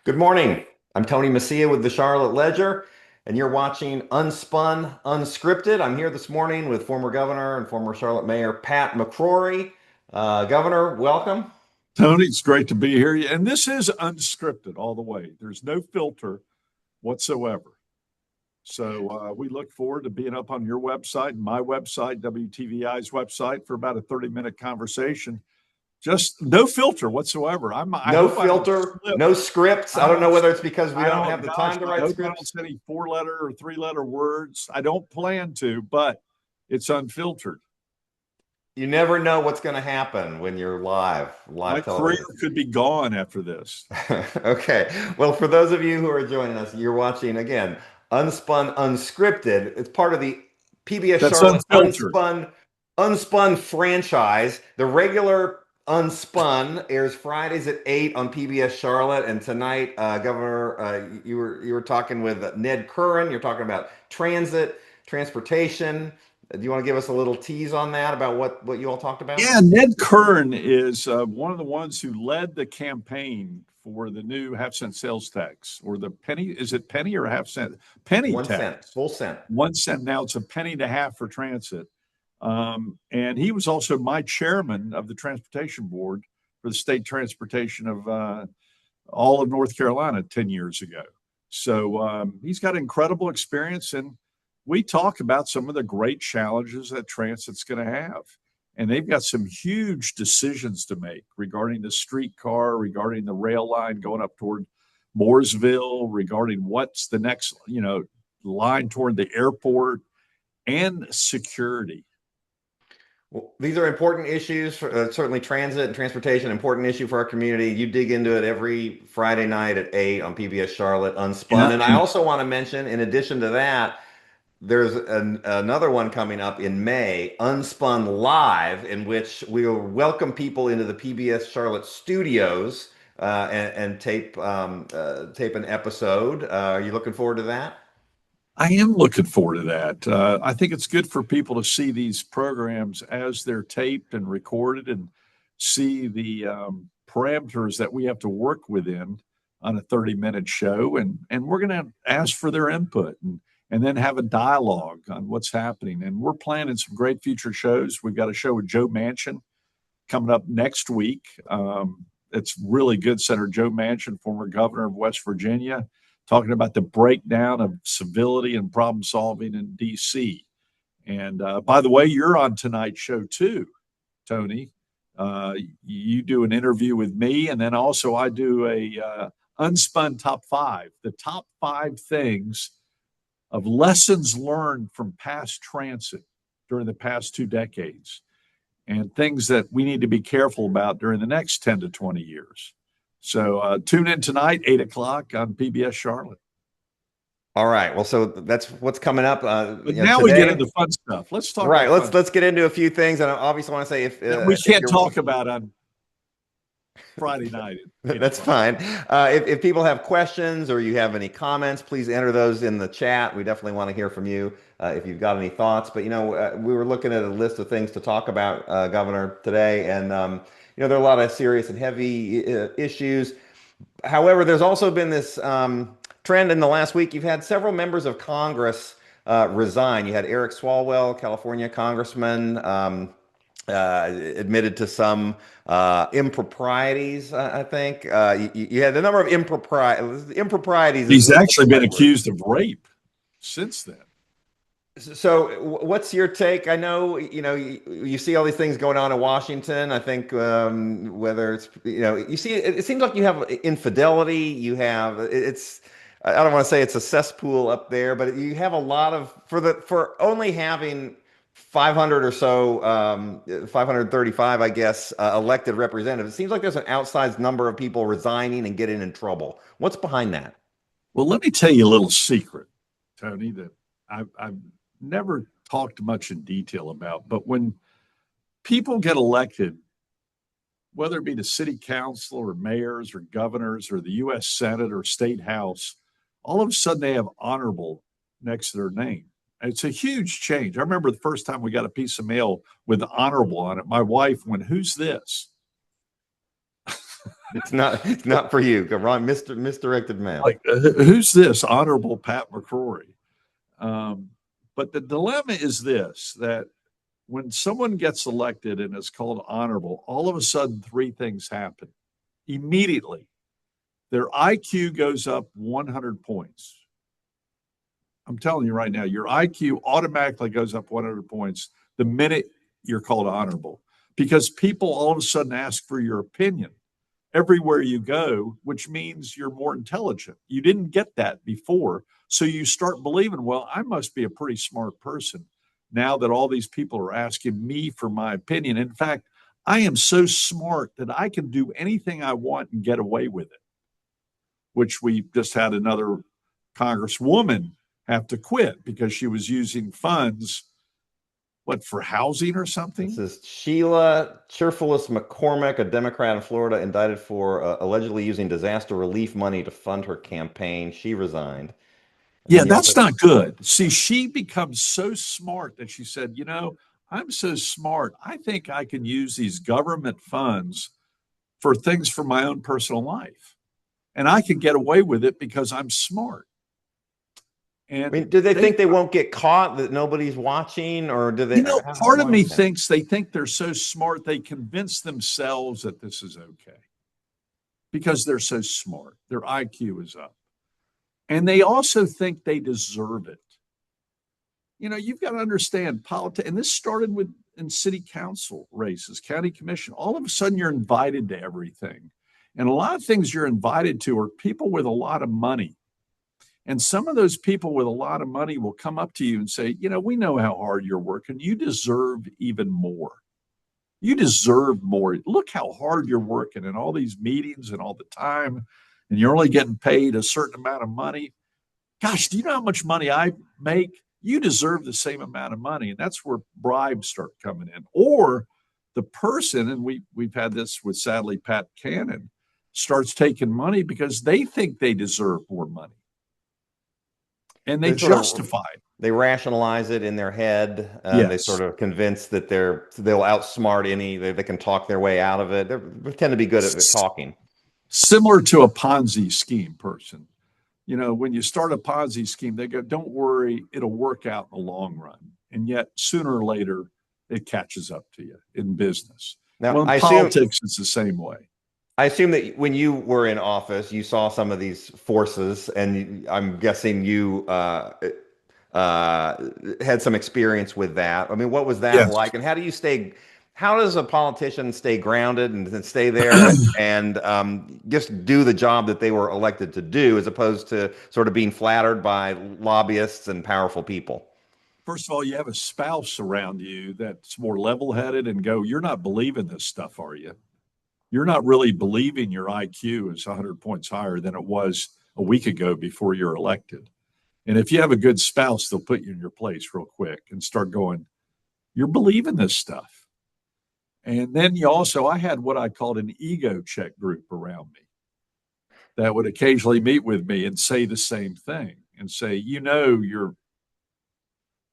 Good morning. I'm Tony Messia with the Charlotte Ledger, and you're watching Unspun Unscripted. I'm here this morning with former governor and former Charlotte Mayor Pat McCrory. Governor, welcome. Tony, it's great to be here. And this is unscripted all the way. There's no filter whatsoever. So we look forward to being up on your website and my website, WTVI's website, for about a 30-minute conversation. Just no filter whatsoever. I No hope I don't filter, slip. no scripts. I don't know whether it's because we don't have the time to I write hope I scripts. don't say any 4-letter or 3-letter words. I don't plan to, but it's unfiltered. You never know what's going to happen when you're live My television. career could be gone after this. Okay. Well, for those of you who are joining us, you're watching again Unspun Unscripted. It's part of the PBS That's Charlotte unfiltered. Unspun franchise. The regular Unspun airs Fridays at 8 on PBS Charlotte, and tonight, Governor, you were talking with Ned Curran. You're talking about transportation. Do you want to give us a little tease on that about what you all talked about? Yeah, Ned Curran is one of the ones who led the campaign for the new half-cent sales tax, or the penny. Is it penny or half-cent? Penny 1 cent, tax. full cent. 1 cent. Now it's a penny and a half for transit. And he was also my chairman of the transportation board for the state transportation of all of North Carolina 10 years ago. So he's got incredible experience, and we talk about some of the great challenges that transit's going to have. And they've got some huge decisions to make regarding the streetcar, regarding the rail line going up toward Mooresville, regarding what's the next, line toward the airport, and security. Well, these are important issues. Certainly, transit and transportation, important issue for our community. You dig into it every Friday night at 8 on PBS Charlotte, Unspun. And I also want to mention, in addition to that, there's another one coming up in May, Unspun Live, in which we will welcome people into the PBS Charlotte studios and tape an episode. Are you looking forward to that? I am looking forward to that. I think it's good for people to see these programs as they're taped and recorded and see the parameters that we have to work within on a 30-minute show. And we're going to ask for their input and then have a dialogue on what's happening. And we're planning some great future shows. We've got a show with Joe Manchin coming up next week. It's really good. Senator Joe Manchin, former governor of West Virginia, talking about the breakdown of civility and problem solving in D.C. And by the way, you're on tonight's show too, Tony. You do an interview with me, and then also I do a Unspun Top 5, the top 5 things of lessons learned from past transit during the past 2 decades, and things that we need to be careful about during the next 10 to 20 years. So tune in tonight, 8 o'clock on PBS Charlotte. All right. Well, so that's what's coming up. But now we get into fun stuff. Let's talk. Right. Let's get into a few things, and I obviously want to say if we can't talk about on Friday night. That's fine. If people have questions or you have any comments, please enter those in the chat. We definitely want to hear from you if you've got any thoughts. But we were looking at a list of things to talk about, Governor, today, and there are a lot of serious and heavy issues. However, there's also been this trend in the last week. You've had several members of Congress resign. You had Eric Swalwell, California congressman, admitted to some improprieties, I think. You had a number of improprieties. He's actually been accused of rape since then. So what's your take? I know, you see all these things going on in Washington. I think whether it's, you see, it seems like you have infidelity. You have, I don't want to say it's a cesspool up there, but you have a lot of, for only having 500 or so, 535, I guess, elected representatives. It seems like there's an outsized number of people resigning and getting in trouble. What's behind that? Well, let me tell you a little secret, Tony, that I've never talked much in detail about. But when people get elected, whether it be the city council or mayors or governors or the U.S. Senate or state house, all of a sudden they have honorable next to their name. It's a huge change. I remember the first time we got a piece of mail with honorable on it. My wife went, "Who's this?" It's not for you. Wrong, misdirected mail. Like, who's this Honorable Pat McCrory? But the dilemma is this, that when someone gets elected and it's called honorable, all of a sudden three things happen. Immediately, their IQ goes up 100 points. I'm telling you right now, your IQ automatically goes up 100 points the minute you're called honorable, because people all of a sudden ask for your opinion everywhere you go, which means you're more intelligent. You didn't get that before. So you start believing, well, I must be a pretty smart person now that all these people are asking me for my opinion. In fact, I am so smart that I can do anything I want and get away with it, which we just had another congresswoman have to quit because she was using funds, for housing or something? This is Sheila Cheerfulus McCormick, a Democrat in Florida, indicted for allegedly using disaster relief money to fund her campaign. She resigned. Yeah, that's not good. See, she becomes so smart that she said, I'm so smart. I think I can use these government funds for things for my own personal life. And I can get away with it because I'm smart. And do they think they won't get caught, that nobody's watching, or do they? Part of me thinks they think they're so smart, they convince themselves that this is okay because they're so smart. Their IQ is up. And they also think they deserve it. You've got to understand politics, and this started in city council races, county commission. All of a sudden, you're invited to everything. And a lot of things you're invited to are people with a lot of money. And some of those people with a lot of money will come up to you and say, we know how hard you're working. You deserve even more. You deserve more. Look how hard you're working and all these meetings and all the time, and you're only getting paid a certain amount of money. Gosh, do you know how much money I make? You deserve the same amount of money. And that's where bribes start coming in. Or the person, and we've had this with, sadly, Pat Cannon, starts taking money because they think they deserve more money. And they justify it. They rationalize it in their head. Yes. They sort of convince that they'll outsmart they can talk their way out of it. They tend to be good at talking. Similar to a Ponzi scheme person. When you start a Ponzi scheme, they go, don't worry, it'll work out in the long run. And yet, sooner or later, it catches up to you in business. Now, in politics, it's the same way. I assume that when you were in office, you saw some of these forces, and I'm guessing you had some experience with that. I mean, what was that like? And how does a politician stay grounded and stay there and just do the job that they were elected to do, as opposed to sort of being flattered by lobbyists and powerful people? First of all, you have a spouse around you that's more level-headed and go, you're not believing this stuff, are you? You're not really believing your IQ is 100 points higher than it was a week ago before you're elected. And if you have a good spouse, they'll put you in your place real quick and start going, you're believing this stuff. And then I had what I called an ego check group around me that would occasionally meet with me and say the same thing and say,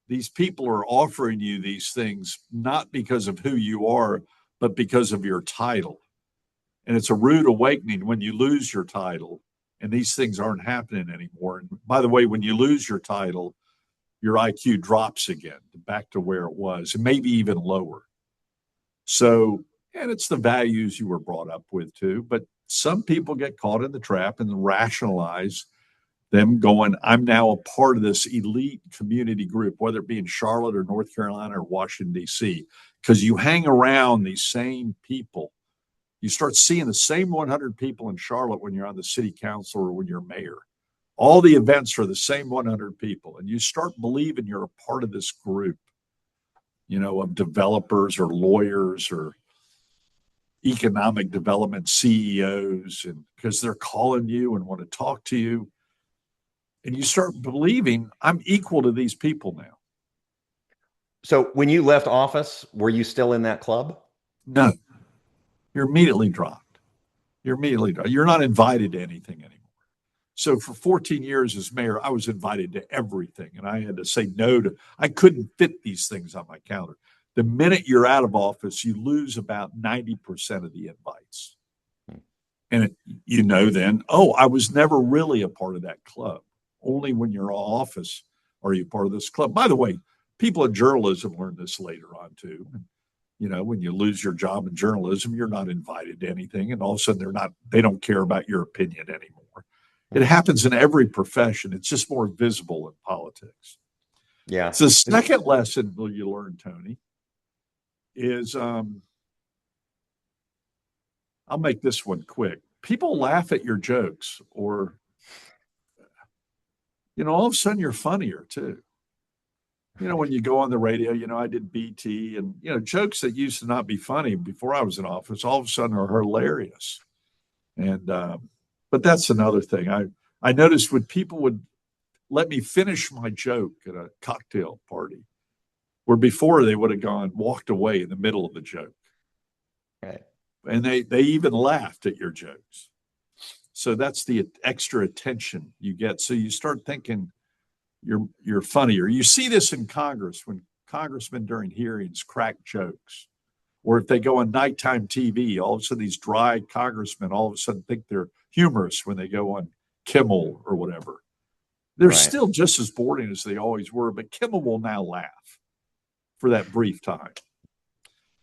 these people are offering you these things not because of who you are, but because of your title. And it's a rude awakening when you lose your title and these things aren't happening anymore. And by the way, when you lose your title, your IQ drops again back to where it was, and maybe even lower. So, and it's the values you were brought up with too. But some people get caught in the trap and rationalize them going, I'm now a part of this elite community group, whether it be in Charlotte or North Carolina or Washington, D.C., because you hang around these same people. You start seeing the same 100 people in Charlotte when you're on the city council or when you're mayor. All the events are the same 100 people, and you start believing you're a part of this group, of developers or lawyers or economic development CEOs, and because they're calling you and want to talk to you. And you start believing I'm equal to these people now. So when you left office, were you still in that club? No. You're immediately dropped. You're not invited to anything anymore. So for 14 years as mayor, I was invited to everything, and I had to say no to. I couldn't fit these things on my calendar. The minute you're out of office, you lose about 90% of the invites. And then, oh, I was never really a part of that club. Only when you're in office are you part of this club. By the way, people in journalism learn this later on too. When you lose your job in journalism, you're not invited to anything, and all of a sudden they don't care about your opinion anymore. It happens in every profession. It's just more visible in politics. Yeah. So the second lesson you learn, Tony, is I'll make this one quick. People laugh at your jokes, or, all of a sudden you're funnier too. When you go on the radio, I did BT, and, jokes that used to not be funny before I was in office, all of a sudden are hilarious. And, but that's another thing. I noticed when people would let me finish my joke at a cocktail party, where before they would have walked away in the middle of the joke. Right. And they even laughed at your jokes. So that's the extra attention you get. So you start thinking you're funnier. You see this in Congress when congressmen during hearings crack jokes, or if they go on nighttime TV, all of a sudden these dry congressmen all of a sudden think they're humorous when they go on Kimmel or whatever. They're still just as boring as they always were, but Kimmel will now laugh for that brief time.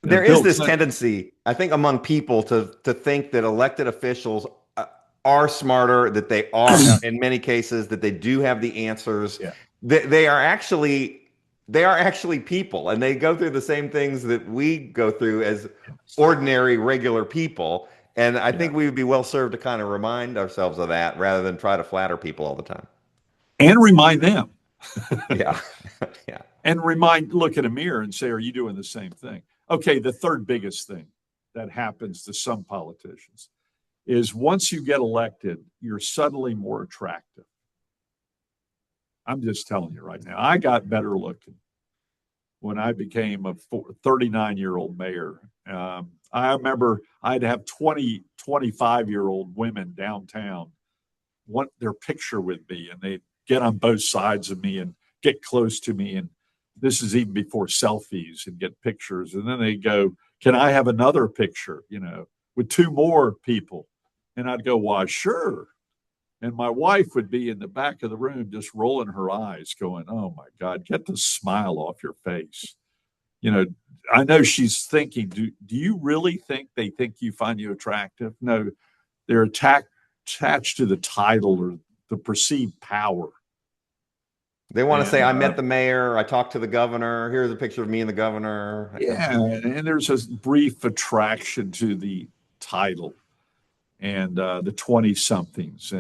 There is this tendency, I think, among people to think that elected officials are smarter, that they are, in many cases, that they do have the answers. Yeah. They are actually people, and they go through the same things that we go through as ordinary, regular people. And I think we would be well served to kind of remind ourselves of that rather than try to flatter people all the time. And remind them. Yeah. And look in a mirror and say, are you doing the same thing? Okay, the third biggest thing that happens to some politicians is once you get elected, you're suddenly more attractive. I'm just telling you right now, I got better looking when I became a 39-year-old mayor. I remember I'd have 20, 25-year-old women downtown want their picture with me, and they'd get on both sides of me and get close to me. And this is even before selfies, and get pictures. And then they go, can I have another picture, with two more people? And I'd go, why, sure. And my wife would be in the back of the room just rolling her eyes going, oh my God, get the smile off your face. I know she's thinking, do you really think they think you find you attractive? No, they're attached to the title or the perceived power. They want to say, I met the mayor, I talked to the governor, here's a picture of me and the governor. Yeah, and there's a brief attraction to the title and the 20-somethings.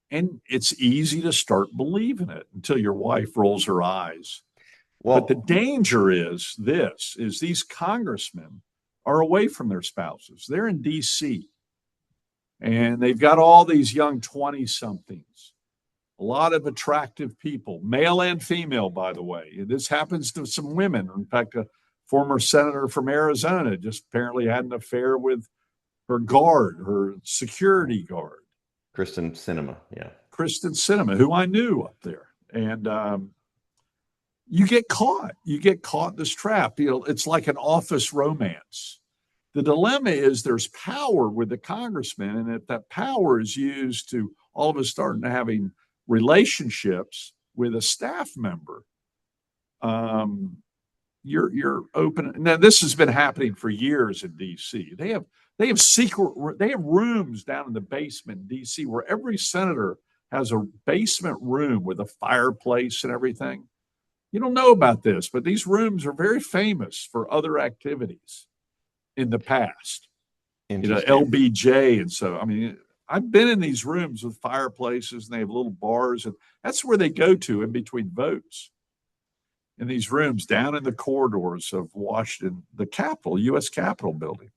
And it's easy to start believing it until your wife rolls her eyes. Well, but the danger is these congressmen are away from their spouses. They're in D.C. and they've got all these young 20-somethings. A lot of attractive people, male and female, by the way. This happens to some women. In fact, a former senator from Arizona just apparently had an affair with her security guard. Kristen Sinema, yeah. Kristen Sinema, who I knew up there. And you get caught. You get caught in this trap. It's like an office romance. The dilemma is there's power with the congressman, and if that power is used to all of us starting to having relationships with a staff member, you're open. Now, this has been happening for years in D.C. They have rooms down in the basement in D.C. where every senator has a basement room with a fireplace and everything. You don't know about this, but these rooms are very famous for other activities in the past. LBJ. And so, I've been in these rooms with fireplaces, and they have little bars, and that's where they go to in between votes. In these rooms down in the corridors of Washington, the Capitol, U.S. Capitol building.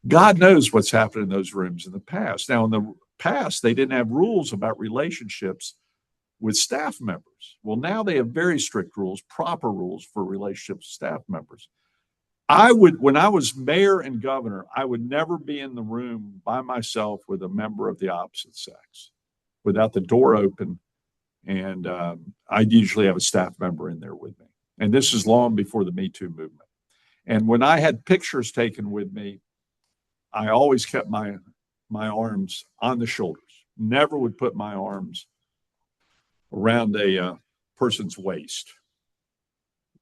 God knows what's happened in those rooms in the past. Now, in the past, they didn't have rules about relationships with staff members. Well, now they have very strict rules, proper rules for relationships with staff members. When I was mayor and governor, I would never be in the room by myself with a member of the opposite sex without the door open. And I'd usually have a staff member in there with me. And this is long before the Me Too movement. And when I had pictures taken with me, I always kept my my arms on the shoulders. Never would put my arms around a person's waist.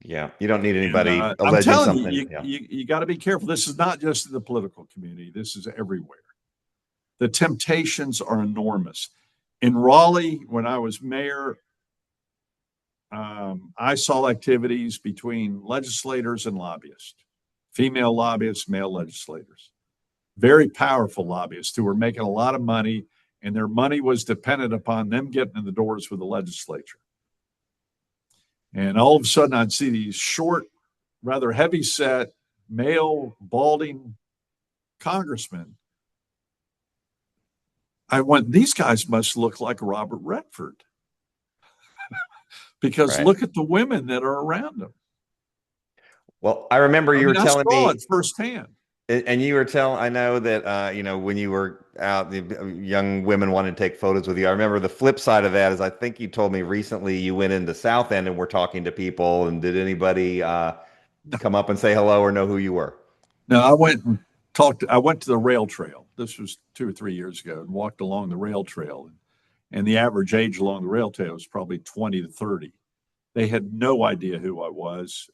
Yeah, you don't need And, anybody I'm alleging telling something. you, Yeah. you got to be careful. This is not just in the political community. This is everywhere. The temptations are enormous. In Raleigh, when I was mayor, I saw activities between legislators and lobbyists, female lobbyists, male legislators, very powerful lobbyists who were making a lot of money, and their money was dependent upon them getting in the doors with the legislature. And all of a sudden, I'd see these short, rather heavy set, male, balding congressmen. I went, these guys must look like Robert Redford. Because Right. look at the women that are around them. Well, I remember you were telling I saw me it firsthand. And you were telling, I know that, when you were out, the young women wanted to take photos with you. I remember the flip side of that is I think you told me recently you went into South End and were talking to people. And did anybody come up and say hello or know who you were? No, I went to the rail trail. This was 2 or 3 years ago, and walked along the rail trail. And the average age along the rail trail was probably 20 to 30. They had no idea who I was.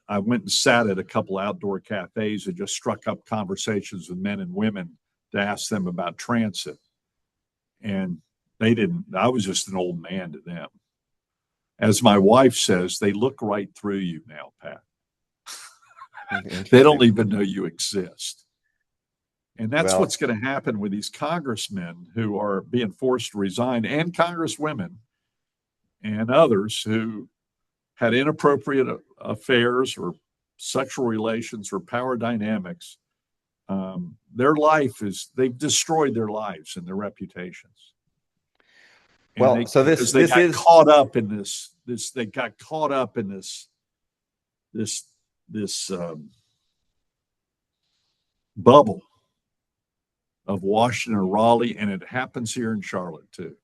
I went and sat at a couple outdoor cafes and just struck up conversations with men and women to ask them about transit. And they didn't, I was just an old man to them. As my wife says, they look right through you now, Pat. They don't even know you exist. And that's what's going to happen with these congressmen who are being forced to resign, and congresswomen and others who had inappropriate affairs or sexual relations or power dynamics. Their life they've destroyed their lives and their reputations. And they got caught up in this bubble of Washington or Raleigh, and it happens here in Charlotte too.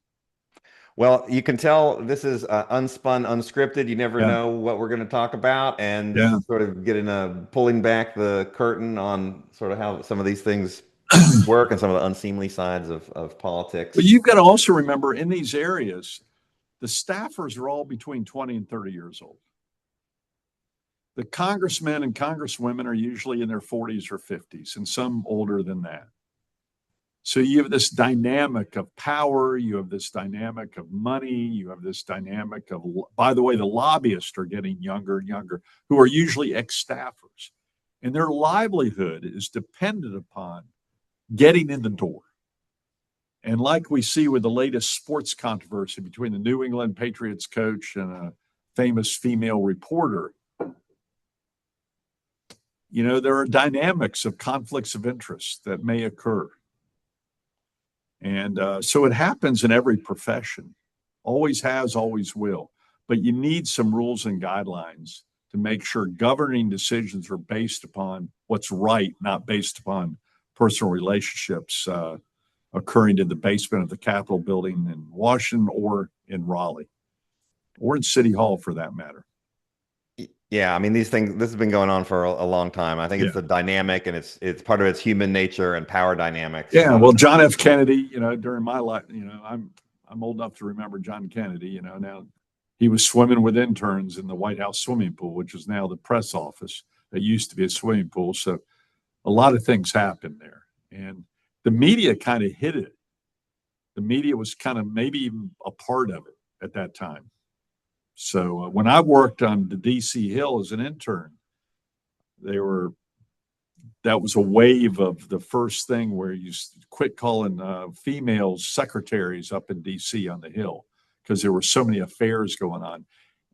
Well, you can tell this is Unspun Unscripted. You never know what we're going to talk about, and sort of pulling back the curtain on sort of how some of these things work and some of the unseemly sides of politics. But you've got to also remember, in these areas, the staffers are all between 20 and 30 years old. The congressmen and congresswomen are usually in their 40s or 50s, and some older than that. So you have this dynamic of power, you have this dynamic of money, you have this dynamic of, by the way, the lobbyists are getting younger and younger, who are usually ex-staffers. And their livelihood is dependent upon getting in the door. And like we see with the latest sports controversy between the New England Patriots coach and a famous female reporter, there are dynamics of conflicts of interest that may occur. And so it happens in every profession, always has, always will. But you need some rules and guidelines to make sure governing decisions are based upon what's right, not based upon personal relationships occurring in the basement of the Capitol building in Washington or in Raleigh or in City Hall for that matter. Yeah, I mean, this has been going on for a long time. I think it's the dynamic, and it's part of its human nature and power dynamics. Yeah, well, John F. Kennedy, during my life, I'm old enough to remember John Kennedy. Now he was swimming with interns in the White House swimming pool, which is now the press office. It used to be a swimming pool, so a lot of things happened there, and the media kind of hid it. The media was kind of maybe even a part of it at that time. So when I worked on the DC Hill as an intern, that was a wave of the first thing where you quit calling female secretaries up in DC on the Hill because there were so many affairs going on.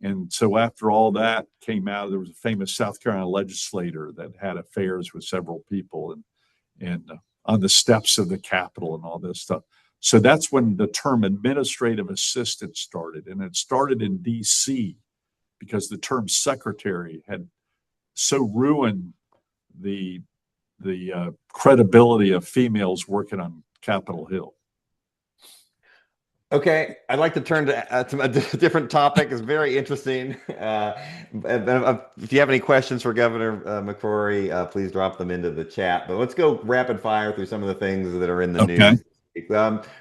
And so after all that came out, there was a famous South Carolina legislator that had affairs with several people and on the steps of the Capitol and all this stuff. So that's when the term administrative assistant started. And it started in DC because the term secretary had so ruined the credibility of females working on Capitol Hill. Okay, I'd like to turn to a different topic. It's very interesting. If you have any questions for Governor McCrory, please drop them into the chat. But let's go rapid fire through some of the things that are in the Okay. news.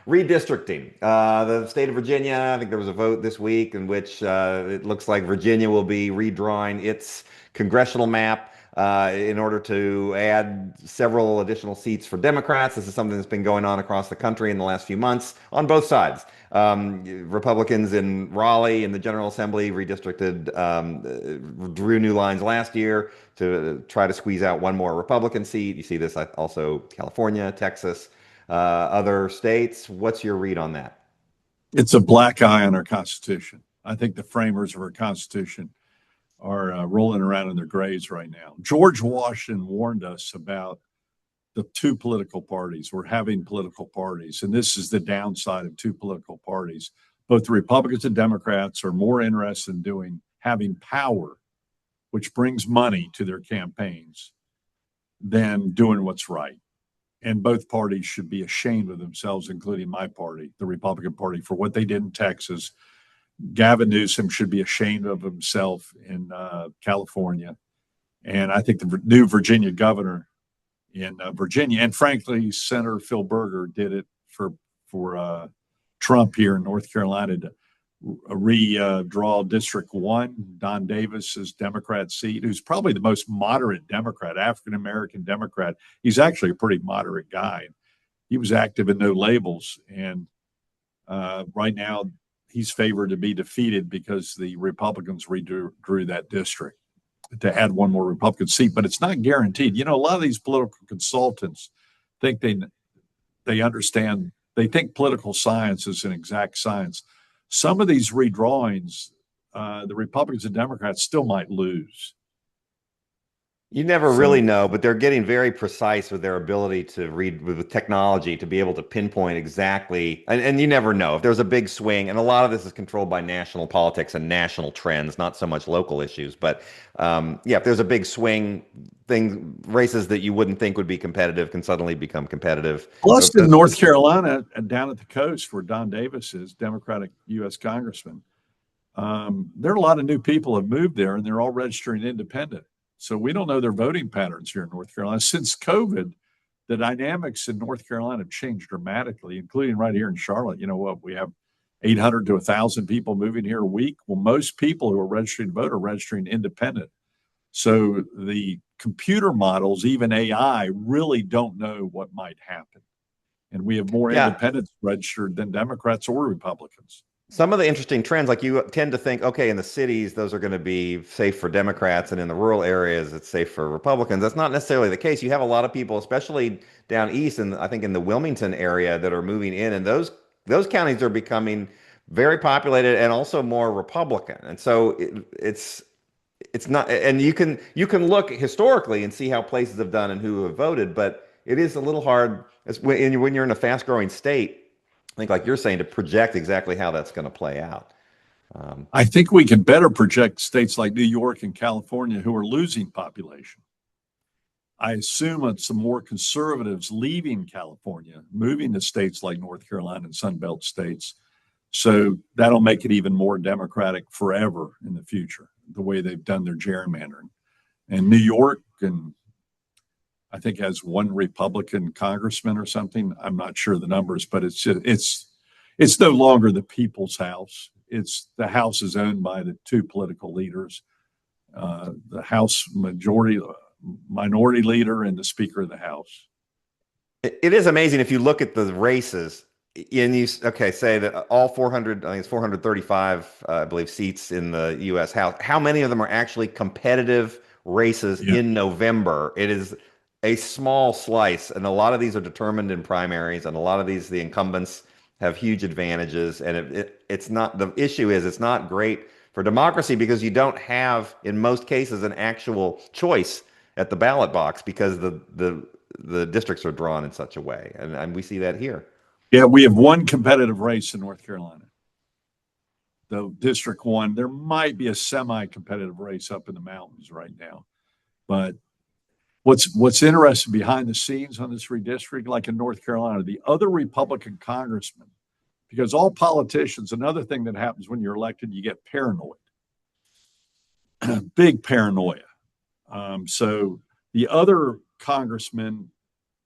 Redistricting. The state of Virginia, I think there was a vote this week in which it looks like Virginia will be redrawing its congressional map in order to add several additional seats for Democrats. This is something that's been going on across the country in the last few months on both sides. Republicans in Raleigh in the General Assembly redistricted, drew new lines last year to try to squeeze out one more Republican seat. You see this also California, Texas, other states. What's your read on that? It's a black eye on our Constitution. I think the framers of our Constitution are rolling around in their graves right now. George Washington warned us about the two political parties. We're having political parties, and this is the downside of two political parties. Both the Republicans and Democrats are more interested in having power, which brings money to their campaigns, than doing what's right. And both parties should be ashamed of themselves, including my party, the Republican Party, for what they did in Texas. Gavin Newsom should be ashamed of himself in California. And I think the new Virginia governor in Virginia, and frankly, Senator Phil Berger did it for Trump here in North Carolina to redraw District 1, Don Davis's Democrat seat, who's probably the most moderate Democrat, African-American Democrat. He's actually a pretty moderate guy. He was active in No Labels, and right now he's favored to be defeated because the Republicans redrew that district to add one more Republican seat, but it's not guaranteed. You know, a lot of these political consultants think they understand. They think political science is an exact science. Some of these redrawings, the Republicans and Democrats still might lose. You never really know, but they're getting very precise with their ability to read with technology to be able to pinpoint exactly. And you never know if there's a big swing. And a lot of this is controlled by national politics and national trends, not so much local issues. But yeah, if there's a big swing, races that you wouldn't think would be competitive can suddenly become competitive. Plus, in North Carolina, and down at the coast where Don Davis is, Democratic U.S. Congressman, there are a lot of new people have moved there, and they're all registering independent. So we don't know their voting patterns here in North Carolina. Since COVID, the dynamics in North Carolina have changed dramatically, including right here in Charlotte. You know what? We have 800 to 1,000 people moving here a week. Well, most people who are registering to vote are registering independent. So the computer models, even AI, really don't know what might happen. And we have more independents registered than Democrats or Republicans. Some of the interesting trends, like you tend to think, okay, in the cities, those are going to be safe for Democrats, and in the rural areas, it's safe for Republicans. That's not necessarily the case. You have a lot of people, especially down east, and I think in the Wilmington area, that are moving in, and those counties are becoming very populated and also more Republican. And so it's not, and you can look historically and see how places have done and who have voted, but it is a little hard when you're in a fast-growing state. I think, like you're saying, to project exactly how that's going to play out. I think we can better project states like New York and California who are losing population. I assume it's some more conservatives leaving California, moving to states like North Carolina and Sunbelt states. So that'll make it even more Democratic forever in the future, the way they've done their gerrymandering. And New York, and I think has one Republican congressman or something. I'm not sure the numbers, but it's no longer the people's house. It's the house is owned by the two political leaders, the House minority leader and the Speaker of the House. It is amazing if you look at the races. And you say that all 400, I think it's 435, I believe, seats in the U.S. House. How many of them are actually competitive races in November? It is a small slice, and a lot of these are determined in primaries, and a lot of these, the incumbents have huge advantages. And it's not, the issue is it's not great for democracy because you don't have, in most cases, an actual choice at the ballot box because the districts are drawn in such a way, and we see that here. Yeah, we have one competitive race in North Carolina. The District 1, there might be a semi-competitive race up in the mountains right now. But what's interesting behind the scenes on this redistricting, like in North Carolina, the other Republican congressmen because all politicians, another thing that happens when you're elected, you get paranoid, big paranoia. So the other congressmen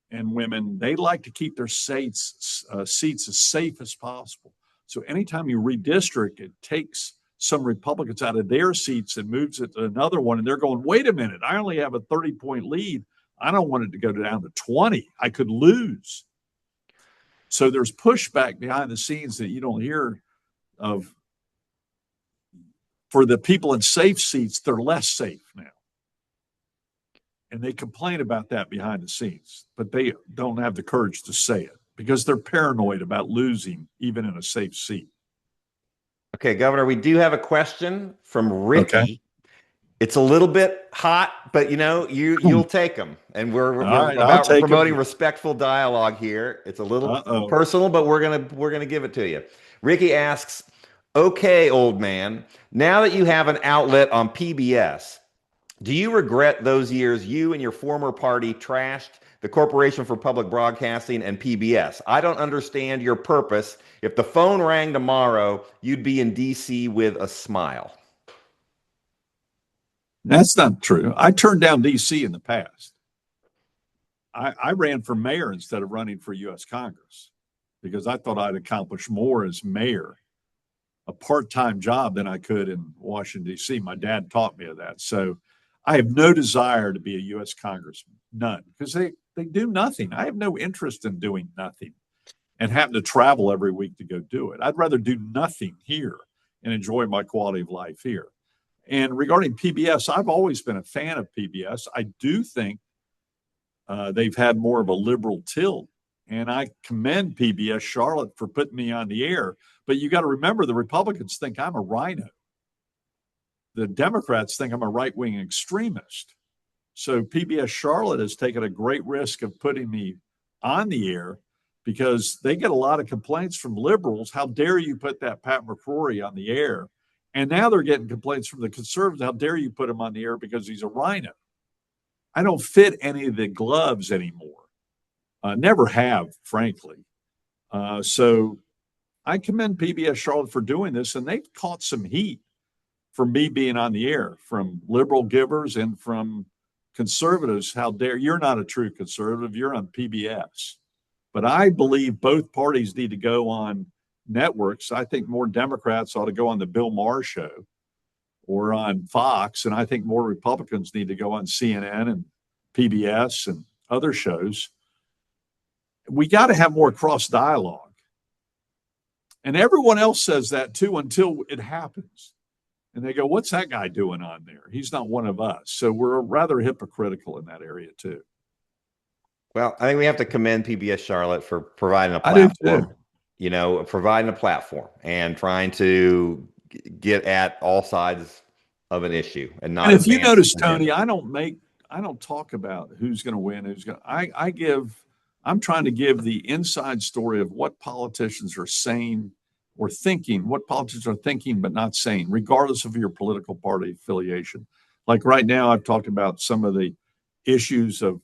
and women, they like to keep their seats as safe as possible. So anytime you redistrict, it takes some Republicans out of their seats and moves it to another one. And they're going, wait a minute, I only have a 30-point lead. I don't want it to go down to 20. I could lose. So there's pushback behind the scenes that you don't hear of. For the people in safe seats, they're less safe now. And they complain about that behind the scenes, but they don't have the courage to say it because they're paranoid about losing even in a safe seat. Okay, Governor, we do have a question from Ricky. Okay. It's a little bit hot, but you'll take them. And we're about promoting respectful dialogue here. It's a little personal, but we're gonna give it to you. Ricky asks, okay, old man, now that you have an outlet on PBS, do you regret those years you and your former party trashed the Corporation for Public Broadcasting and PBS? I don't understand your purpose. If the phone rang tomorrow, you'd be in D.C. with a smile. That's not true. I turned down D.C. in the past. I ran for mayor instead of running for U.S. Congress because I thought I'd accomplish more as mayor, a part-time job, than I could in Washington, D.C. My dad taught me of that. So I have no desire to be a U.S. congressman, none, because they do nothing. I have no interest in doing nothing and having to travel every week to go do it. I'd rather do nothing here and enjoy my quality of life here. And regarding PBS, I've always been a fan of PBS. I do think they've had more of a liberal tilt, and I commend PBS Charlotte for putting me on the air. But you got to remember, the Republicans think I'm a rhino. The Democrats think I'm a right-wing extremist. So PBS Charlotte has taken a great risk of putting me on the air because they get a lot of complaints from liberals. How dare you put that Pat McCrory on the air? And now they're getting complaints from the conservatives. How dare you put him on the air because he's a rhino? I don't fit any of the gloves anymore. Never have, frankly. So I commend PBS Charlotte for doing this, and they've caught some heat for me being on the air from liberal givers and from conservatives. How dare you're not a true conservative, you're on PBS. But I believe both parties need to go on networks. I think more Democrats ought to go on the Bill Maher show or on Fox, and I think more Republicans need to go on CNN and PBS and other shows. We got to have more cross dialogue. And everyone else says that too until it happens. And they go, what's that guy doing on there? He's not one of us. So we're rather hypocritical in that area too. Well, I think we have to commend PBS Charlotte for providing a platform, providing a platform and trying to get at all sides of an issue. And if you notice, Tony, I don't talk about who's going to win, I'm trying to give the inside story of what politicians are saying or thinking, what politicians are thinking but not saying, regardless of your political party affiliation. Like right now, I've talked about some of the issues of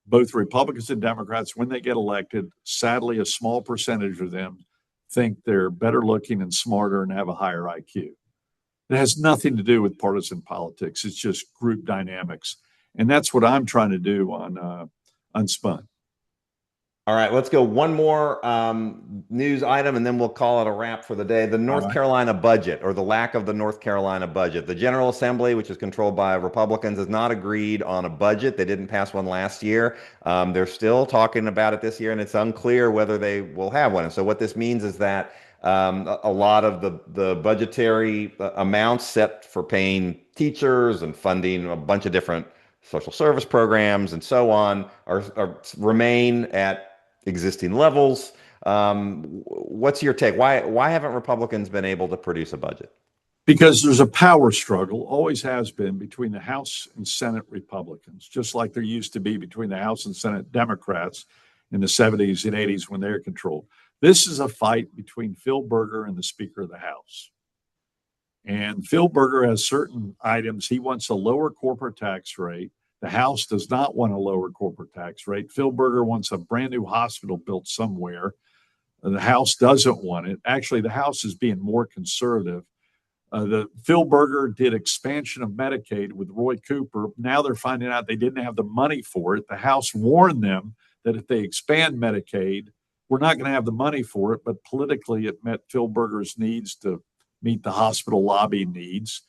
both Republicans and Democrats when they get elected. Sadly, a small percentage of them think they're better looking and smarter and have a higher IQ. It has nothing to do with partisan politics. It's just group dynamics. And that's what I'm trying to do on Unspun. All right, let's go one more news item, and then we'll call it a wrap for the day. The North Carolina budget, or the lack of the North Carolina budget. The General Assembly, which is controlled by Republicans, has not agreed on a budget. They didn't pass one last year. They're still talking about it this year, and it's unclear whether they will have one. And so what this means is that a lot of the budgetary amounts set for paying teachers and funding a bunch of different social service programs and so on are remain at existing levels. What's your take? Why haven't Republicans been able to produce a budget? Because there's a power struggle, always has been, between the House and Senate Republicans, just like there used to be between the House and Senate Democrats in the 70s and 80s when they're controlled. This is a fight between Phil Berger and the Speaker of the House. And Phil Berger has certain items. He wants a lower corporate tax rate. The House does not want a lower corporate tax rate. Phil Berger wants a brand new hospital built somewhere. The House doesn't want it. Actually, the House is being more conservative. The Phil Berger did expansion of Medicaid with Roy Cooper. Now they're finding out they didn't have the money for it. The House warned them that if they expand Medicaid, we're not going to have the money for it. But politically, it met Phil Berger's needs to meet the hospital lobby needs.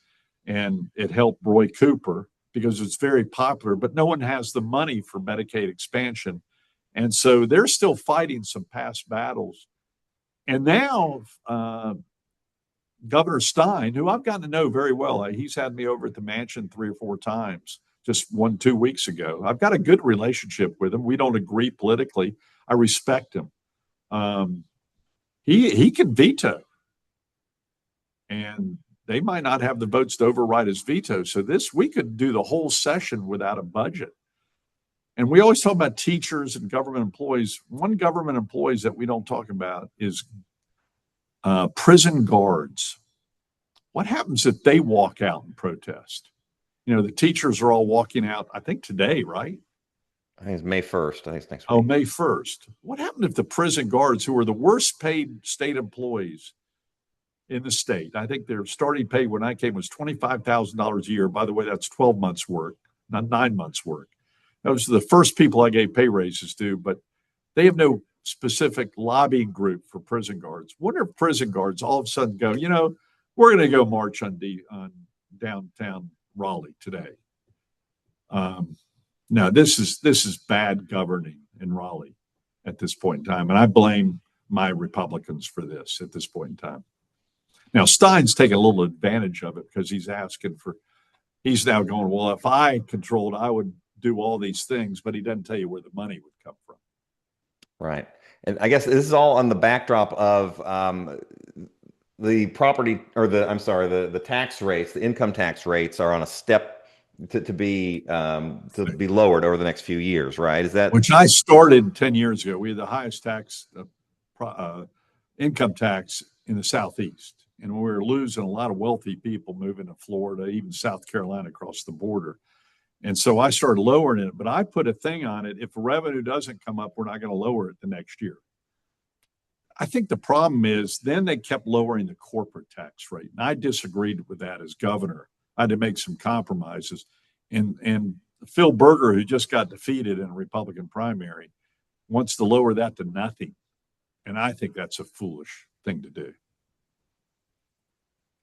And it helped Roy Cooper because it's very popular, but no one has the money for Medicaid expansion. And so they're still fighting some past battles. And now, Governor Stein, who I've gotten to know very well, he's had me over at the mansion 3 or 4 times, just 1-2 weeks ago. I've got a good relationship with him. We don't agree politically. I respect him. He can veto, and they might not have the votes to override his veto. So we could do the whole session without a budget. And we always talk about teachers and government employees. One government employees that we don't talk about is prison guards. What happens if they walk out and protest? The teachers are all walking out, I think today, right? I think it's May 1st. I think it's next week. Oh, May 1st. What happened if the prison guards, who are the worst paid state employees in the state, I think their starting pay when I came was $25,000 a year. By the way, that's 12 months work, not 9 months work. Those are the first people I gave pay raises to, but they have no specific lobbying group for prison guards. What if prison guards all of a sudden go, we're going to go march on downtown Raleigh today? No, this is bad governing in Raleigh at this point in time, and I blame my Republicans for this at this point in time. Now Stein's taking a little advantage of it because he's now going, well, if I controlled, I would do all these things, but he doesn't tell you where the money would come from. Right. And I guess this is all on the backdrop of the property, or the tax rates, the income tax rates are on a step to be lowered over the next few years, right? Is that which I started 10 years ago? We had the highest income tax in the Southeast, and we were losing a lot of wealthy people moving to Florida, even South Carolina across the border. And so I started lowering it, but I put a thing on it. If revenue doesn't come up, we're not going to lower it the next year. I think the problem is then they kept lowering the corporate tax rate. And I disagreed with that as governor. I had to make some compromises. And Phil Berger, who just got defeated in a Republican primary, wants to lower that to nothing. And I think that's a foolish thing to do.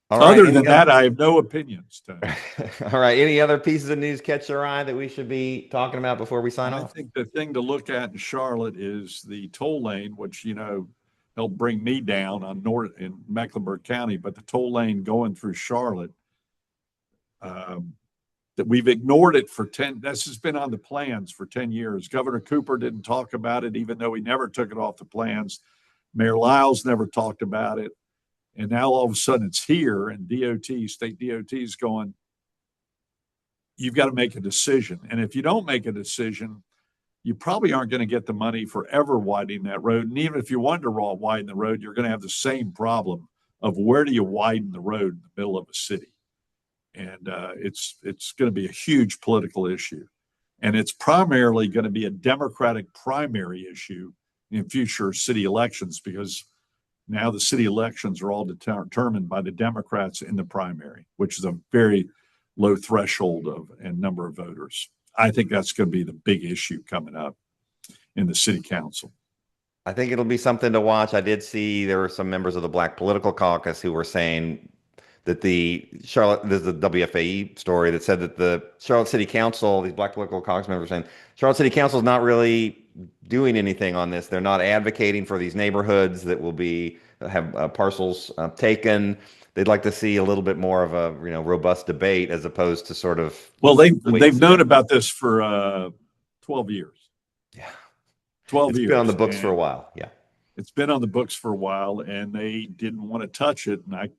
Other than that, I have no opinions, Tony. All right. Any other pieces of news catch your eye that we should be talking about before we sign off? I think the thing to look at in Charlotte is the toll lane, which, helped bring me down in Mecklenburg County, but the toll lane going through Charlotte, that we've ignored it for 10. This has been on the plans for 10 years. Governor Cooper didn't talk about it, even though he never took it off the plans. Mayor Lyles never talked about it. And now all of a sudden it's here, and state DOT is going, you've got to make a decision. And if you don't make a decision, you probably aren't going to get the money for ever widening that road. And even if you wanted to widen the road, you're going to have the same problem of where do you widen the road in the middle of a city? And it's going to be a huge political issue. And it's primarily going to be a Democratic primary issue in future city elections, because now the city elections are all determined by the Democrats in the primary, which is a very low threshold and number of voters. I think that's going to be the big issue coming up in the city council. I think it'll be something to watch. I did see there were some members of the Black Political Caucus who were saying that there's a WFAE story that said that the Charlotte City Council, these Black Political Caucus members saying, Charlotte City Council is not really doing anything on this. They're not advocating for these neighborhoods that will have parcels taken. They'd like to see a little bit more of a robust debate as opposed to sort of. Well, they've known about this for 12 years. Yeah, 12 years. It's been on the books for a while. Yeah, it's been on the books for a while, and they didn't want to touch it. And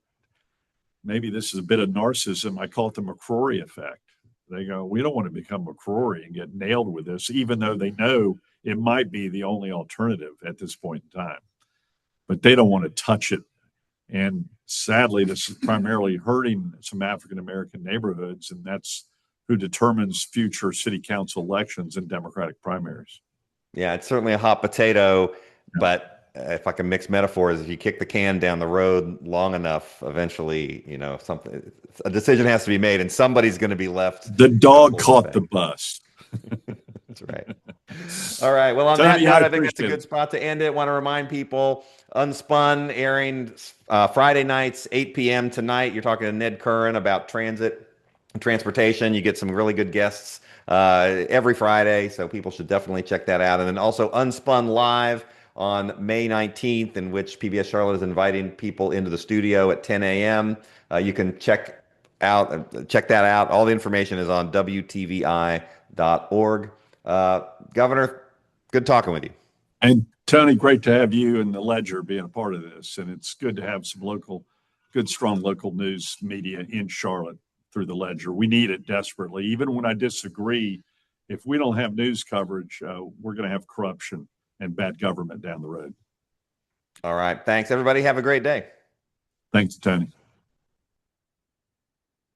maybe this is a bit of narcissism. I call it the McCrory effect. They go, we don't want to become McCrory and get nailed with this, even though they know it might be the only alternative at this point in time. But they don't want to touch it. And sadly, this is primarily hurting some African-American neighborhoods, and that's who determines future city council elections and Democratic primaries. Yeah, it's certainly a hot potato, but if I can mix metaphors, if you kick the can down the road long enough, eventually, a decision has to be made, and somebody's going to be left. The dog caught the bus. That's right. All right. Well, on Tony, that note, I think that's a appreciate good spot to end it. Want to remind people, Unspun airing Friday nights, 8 p.m. tonight. You're talking to Ned Curran about transportation. You get some really good guests every Friday, so people should definitely check that out. And then also Unspun Live on May 19th, in which PBS Charlotte is inviting people into the studio at 10 a.m. You can check that out. All the information is on WTVI.org. Governor, good talking with you. And Tony, great to have you and the Ledger being a part of this. And it's good to have some good, strong local news media in Charlotte through the Ledger. We need it desperately. Even when I disagree, if we don't have news coverage, we're going to have corruption and bad government down the road. All right. Thanks, everybody. Have a great day. Thanks, Tony.